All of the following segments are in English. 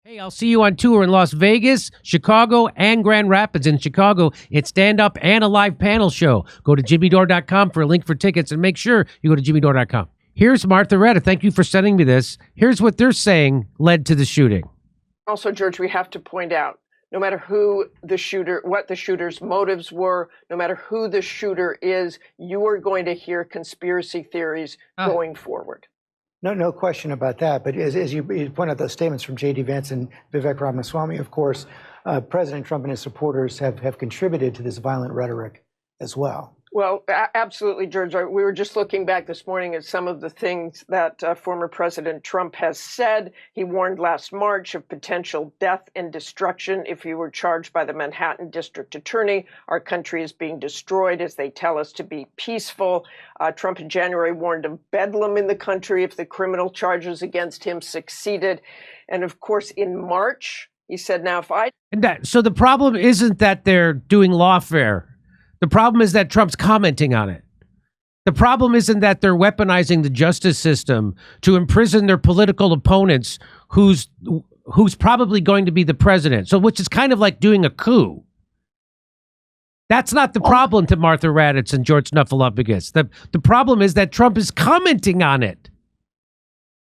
Hey, I'll see you on tour in Las Vegas, Chicago, and Grand Rapids. In Chicago, it's stand-up and a live panel show. Go to jimmydore.com for a link for tickets, and make sure you go to jimmydore.com. Here's Martha Retta. Thank you for sending me this. Here's what they're saying led to the shooting. Also, George, we have to point out, no matter who the shooter, what the shooter's motives were, no matter who the shooter is, you are going to hear conspiracy theories going forward. No question about that. But as you point out, those statements from J.D. Vance and Vivek Ramaswamy, of course, President Trump and his supporters have contributed to this violent rhetoric as well. Well, absolutely, George. We were just looking back this morning at some of the things that former President Trump has said. He warned last March of potential death and destruction if he were charged by the Manhattan District Attorney. Our country is being destroyed as they tell us to be peaceful. Trump in January warned of bedlam in the country if the criminal charges against him succeeded. And of course, in March, he said, now, if I... So the problem isn't that they're doing lawfare. The problem is that Trump's commenting on it. The problem isn't that they're weaponizing the justice system to imprison their political opponents who's probably going to be the president. So which is kind of like doing a coup. That's not the problem to Martha Raddatz and George Snuffleupagus. The problem is that Trump is commenting on it.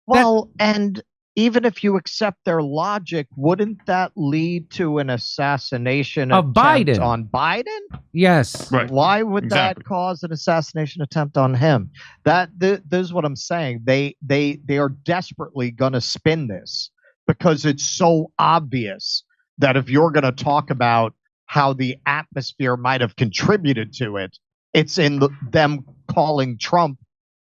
Well, and even if you accept their logic, wouldn't that lead to an assassination of Biden on Biden? Yes. Right. Why would that cause an assassination attempt on him? This is what I'm saying. They are desperately going to spin this because it's so obvious that if you're going to talk about how the atmosphere might have contributed to it, it's in them calling Trump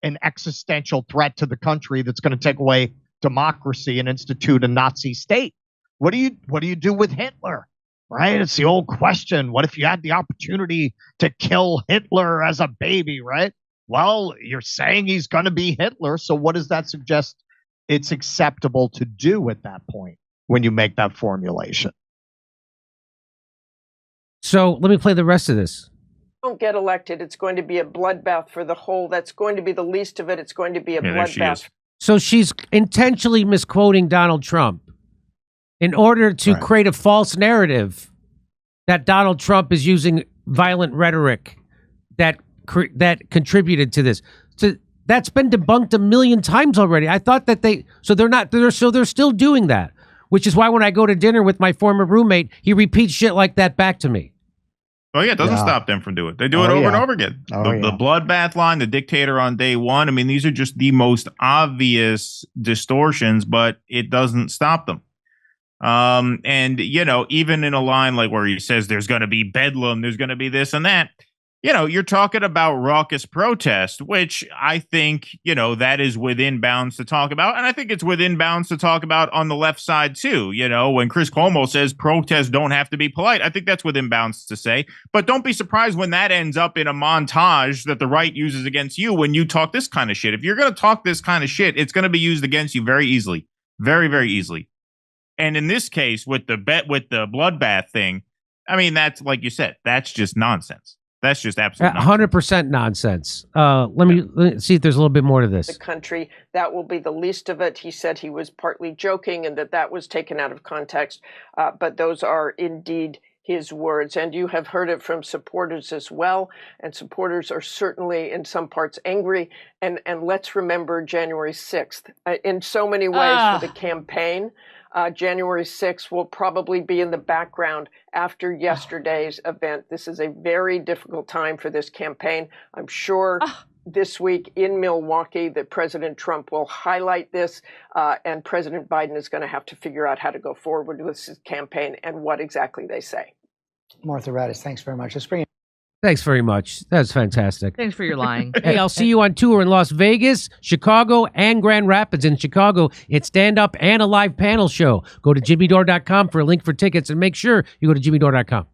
an existential threat to the country that's going to take away democracy and institute a Nazi state. What do you do with Hitler? Right? It's the old question. What if you had the opportunity to kill Hitler as a baby, right? Well, you're saying he's going to be Hitler, so what does that suggest it's acceptable to do at that point when you make that formulation? So let me play the rest of this. Don't get elected. It's going to be a bloodbath for the whole. That's going to be the least of it. It's going to be a bloodbath. So she's intentionally misquoting Donald Trump in order to create a false narrative that Donald Trump is using violent rhetoric that contributed to this. So that's been debunked a million times already. I thought that they're still doing that, which is why when I go to dinner with my former roommate, he repeats shit like that back to me. Oh, yeah, it doesn't stop them from doing it. They do it over and over again. The bloodbath line, the dictator on day one. I mean, these are just the most obvious distortions, but it doesn't stop them. And, you know, even in a line like where he says there's going to be bedlam, there's going to be this and that, you know, you're talking about raucous protest, which I think, you know, that is within bounds to talk about. And I think it's within bounds to talk about on the left side, too. You know, when Chris Cuomo says protests don't have to be polite, I think that's within bounds to say. But don't be surprised when that ends up in a montage that the right uses against you when you talk this kind of shit. If you're going to talk this kind of shit, it's going to be used against you very easily. Very, very easily. And in this case, with the bloodbath thing, I mean, that's like you said, that's just nonsense. That's just absolute 100% nonsense. Let me see if there's a little bit more to this. The country, that will be the least of it. He said he was partly joking and that was taken out of context. But those are indeed his words. And you have heard it from supporters as well. And supporters are certainly in some parts angry. And let's remember January 6th. In so many ways for the campaign, January 6th will probably be in the background after yesterday's event. This is a very difficult time for this campaign. I'm sure this week in Milwaukee that President Trump will highlight this, and President Biden is going to have to figure out how to go forward with his campaign and what exactly they say. Martha Raddatz, thanks very much. Let's bring it. Thanks very much. That's fantastic. Thanks for your lying. Hey, I'll see you on tour in Las Vegas, Chicago, and Grand Rapids. In Chicago, it's stand-up and a live panel show. Go to jimmydore.com for a link for tickets, and make sure you go to jimmydore.com.